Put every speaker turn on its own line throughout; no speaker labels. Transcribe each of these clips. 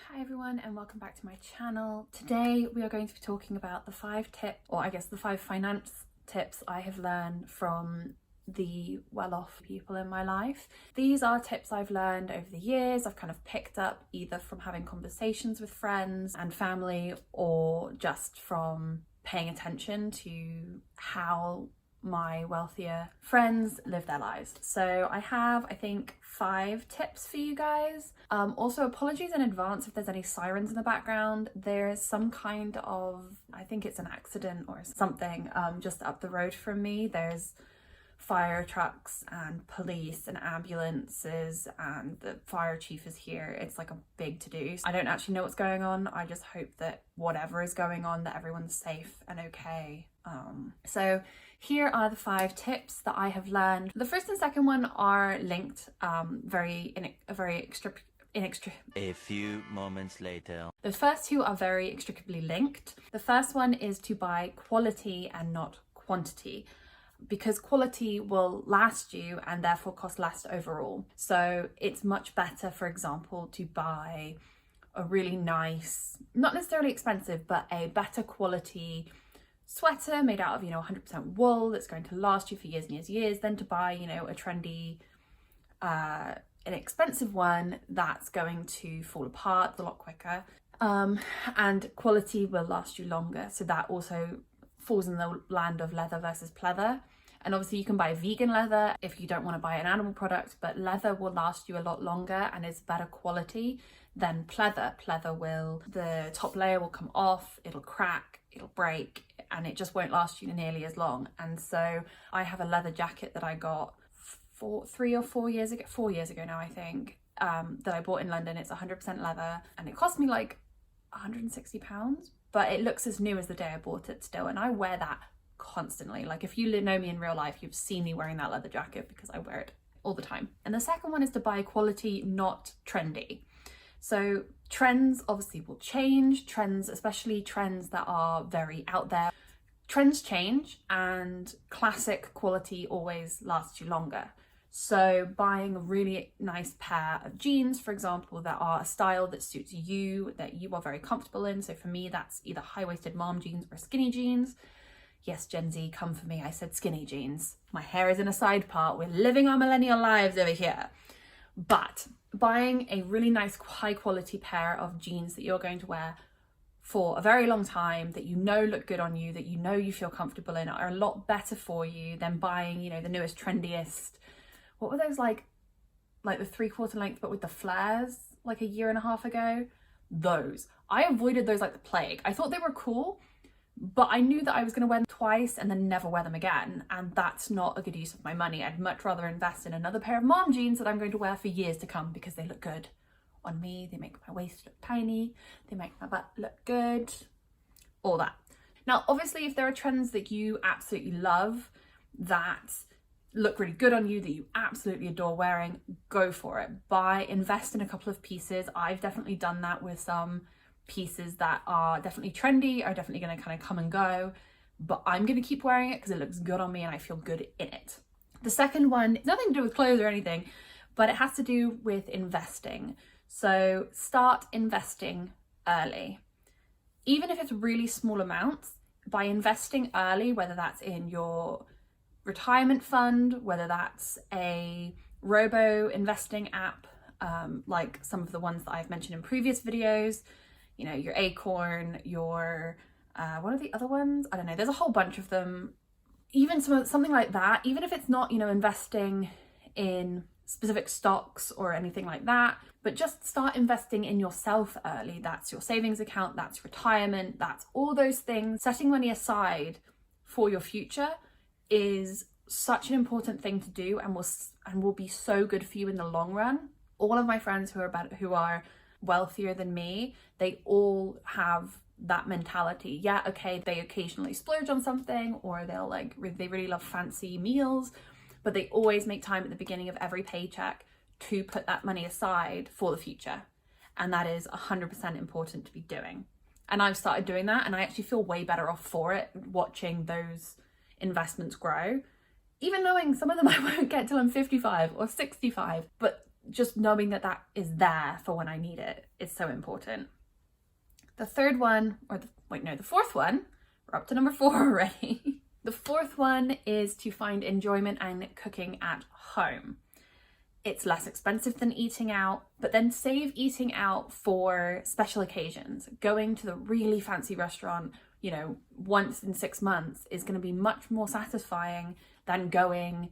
Hi everyone and welcome back to my channel. Today we are going to be talking about the 5 tips, or I guess the 5 finance tips I have learned from the well-off people in my life. These are tips I've learned over the years. I've kind of picked up either from having conversations with friends and family or just from paying attention to how my wealthier friends live their lives. So I have, I think, 5 tips for you guys. Also apologies in advance if there's any sirens in the background. There's some kind of, I think it's an accident or something just up the road from me. There's fire trucks and police and ambulances and the fire chief is here. It's like a big to-do. I don't actually know what's going on. I just hope that whatever is going on, that everyone's safe and okay. So here are the 5 tips that I have learned. The first and second one are linked,
A few moments later.
The first 2 are very inextricably linked. The first one is to buy quality and not quantity, because quality will last you and therefore cost less overall. So it's much better, for example, to buy a really nice, not necessarily expensive, but a better quality sweater made out of, 100% wool that's going to last you for years and years and years, than to buy, a trendy, inexpensive one that's going to fall apart a lot quicker. And quality will last you longer. So that also falls in the land of leather versus pleather. And obviously you can buy vegan leather if you don't want to buy an animal product, but leather will last you a lot longer and is better quality than pleather. The top layer will come off, it'll crack, it'll break, and it just won't last you nearly as long. And so I have a leather jacket that I got 4 years ago now, I think, that I bought in London. It's 100% leather and it cost me like £160, but it looks as new as the day I bought it still, and I wear that constantly. Like, if you know me in real life, you've seen me wearing that leather jacket because I wear it all the time. And the second one is to buy quality, not trendy. So trends obviously will change. Trends, especially trends that are very out there, trends change, and classic quality always lasts you longer. So buying a really nice pair of jeans, for example, that are a style that suits you, that you are very comfortable in. So for me, that's either high-waisted mom jeans or skinny jeans. Yes, Gen Z, come for me. I said skinny jeans. My hair is in a side part. We're living our millennial lives over here. But buying a really nice high-quality pair of jeans that you're going to wear for a very long time, that look good on you, that you feel comfortable in, are a lot better for you than buying, the newest, trendiest, what were those, like the 3/4 length but with the flares, like a year and a half ago? Those. I avoided those like the plague. I thought they were cool, but I knew that I was going to wear them twice and then never wear them again, and that's not a good use of my money. I'd much rather invest in another pair of mom jeans that I'm going to wear for years to come because they look good on me, they make my waist look tiny, they make my butt look good, all that. Now, obviously, if there are trends that you absolutely love, that look really good on you, that you absolutely adore wearing, go for it. Invest in a couple of pieces. I've definitely done that with some pieces that are definitely trendy, are definitely going to kind of come and go, but I'm going to keep wearing it because it looks good on me and I feel good in it. The second one, nothing to do with clothes or anything, but it has to do with investing. So start investing early. Even if it's really small amounts, by investing early, whether that's in your retirement fund, whether that's a robo investing app, like some of the ones that I've mentioned in previous videos, your Acorn, your, what are the other ones? I don't know, there's a whole bunch of them. Even something like that, even if it's not, investing in specific stocks or anything like that, but just start investing in yourself early. That's your savings account, that's retirement, that's all those things. Setting money aside for your future is such an important thing to do, and will be so good for you in the long run. All of my friends who are wealthier than me, they all have that mentality. Yeah, okay, they occasionally splurge on something, or they really love fancy meals, but they always make time at the beginning of every paycheck to put that money aside for the future. And that is 100% important to be doing. And I've started doing that, and I actually feel way better off for it, watching those investments grow, even knowing some of them I won't get till I'm 55 or 65, but just knowing that that is there for when I need it is so important. The third one, the fourth one, we're up to number 4 already. The fourth one is to find enjoyment in cooking at home. It's less expensive than eating out, but then save eating out for special occasions. Going to the really fancy restaurant, you know, once in 6 months is going to be much more satisfying than going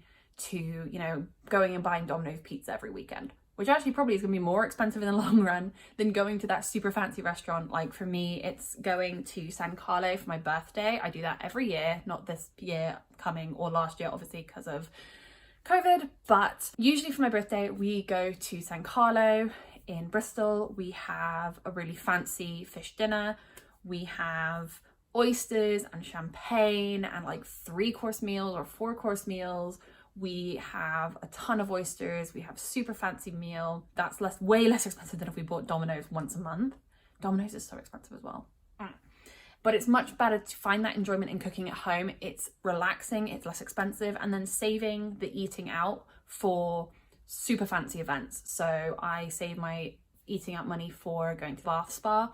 and buying Domino's pizza every weekend, which actually probably is going to be more expensive in the long run than going to that super fancy restaurant. Like for me, it's going to San Carlo for my birthday. I do that every year, not this year coming or last year, obviously, because of COVID, but usually for my birthday, we go to San Carlo in Bristol. We have a really fancy fish dinner. We have oysters and champagne and like 3-course meals or 4-course meals. We have a ton of oysters. We have super fancy meal. That's way less expensive than if we bought Domino's once a month. Domino's is so expensive as well. But it's much better to find that enjoyment in cooking at home. It's relaxing, it's less expensive, and then saving the eating out for super fancy events. So I save my eating out money for going to Bath Spa.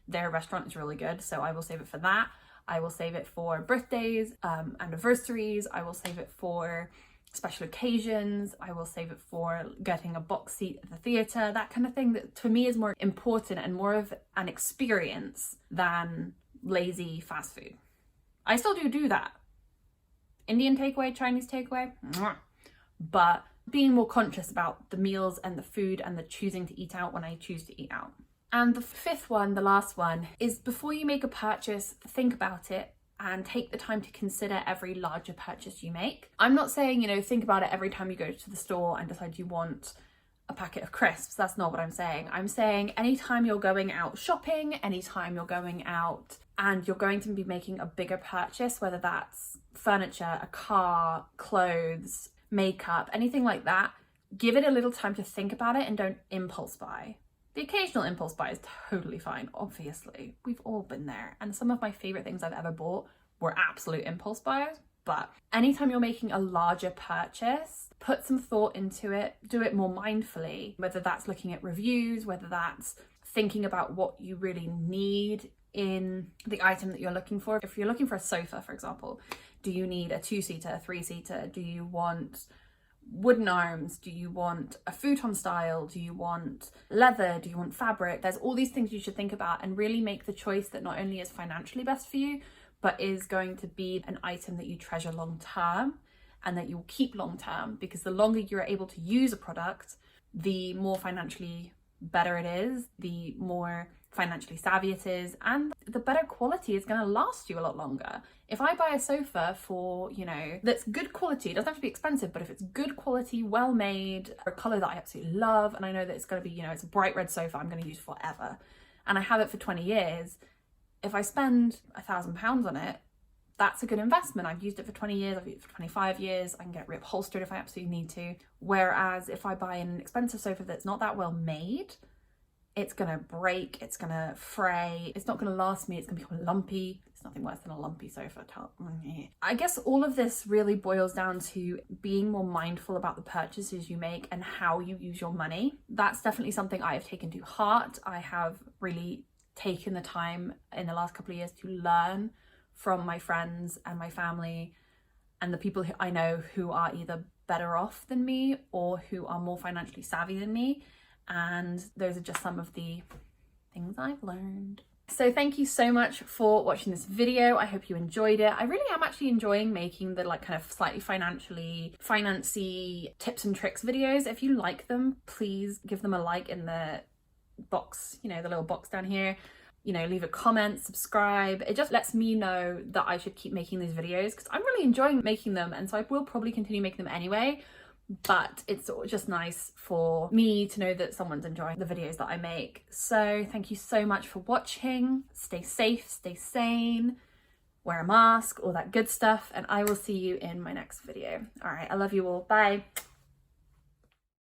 Their restaurant is really good, so I will save it for that. I will save it for birthdays, anniversaries. I will save it for special occasions. I will save it for getting a box seat at the theatre, that kind of thing that to me is more important and more of an experience than lazy fast food. I still do that. Indian takeaway, Chinese takeaway, but being more conscious about the meals and the food and the choosing to eat out when I choose to eat out. And the fifth one, the last one, is before you make a purchase, think about it and take the time to consider every larger purchase you make. I'm not saying, think about it every time you go to the store and decide you want a packet of crisps. That's not what I'm saying. I'm saying anytime you're going out shopping, anytime you're going out and you're going to be making a bigger purchase, whether that's furniture, a car, clothes, makeup, anything like that, give it a little time to think about it and don't impulse buy. The occasional impulse buy is totally fine, obviously. We've all been there. And some of my favorite things I've ever bought were absolute impulse buys. But anytime you're making a larger purchase, put some thought into it, do it more mindfully, whether that's looking at reviews, whether that's thinking about what you really need in the item that you're looking for. If you're looking for a sofa, for example, do you need a 2-seater, a 3-seater? Do you want wooden arms? Do you want a futon style? Do you want leather? Do you want fabric? There's all these things you should think about and really make the choice that not only is financially best for you, but is going to be an item that you treasure long term and that you'll keep long term, because the longer you're able to use a product, the more financially better it is, the more financially savvy it is, and the better quality is going to last you a lot longer. If I buy a sofa for, that's good quality, it doesn't have to be expensive, but if it's good quality, well made, a colour that I absolutely love, and I know that it's going to be, it's a bright red sofa I'm going to use forever, and I have it for 20 years, if I spend £1,000 on it, that's a good investment. I've used it for 20 years, I've used it for 25 years, I can get it reupholstered if I absolutely need to. Whereas if I buy an expensive sofa that's not that well made, it's gonna break, it's gonna fray, it's not gonna last me, it's gonna become lumpy. It's nothing worse than a lumpy sofa. I guess all of this really boils down to being more mindful about the purchases you make and how you use your money. That's definitely something I have taken to heart. I have really taken the time in the last couple of years to learn from my friends and my family and the people who I know who are either better off than me or who are more financially savvy than me. And those are just some of the things I've learned. So thank you so much for watching this video. I hope you enjoyed it. I really am actually enjoying making the kind of slightly financy tips and tricks videos. If you like them, please give them a like in the box, the little box down here. Leave a comment, subscribe. It just lets me know that I should keep making these videos because I'm really enjoying making them, and so I will probably continue making them anyway. But it's just nice for me to know that someone's enjoying the videos that I make. So thank you so much for watching. Stay safe, stay sane, wear a mask, all that good stuff, and I will see you in my next video. All right, I love you all. Bye.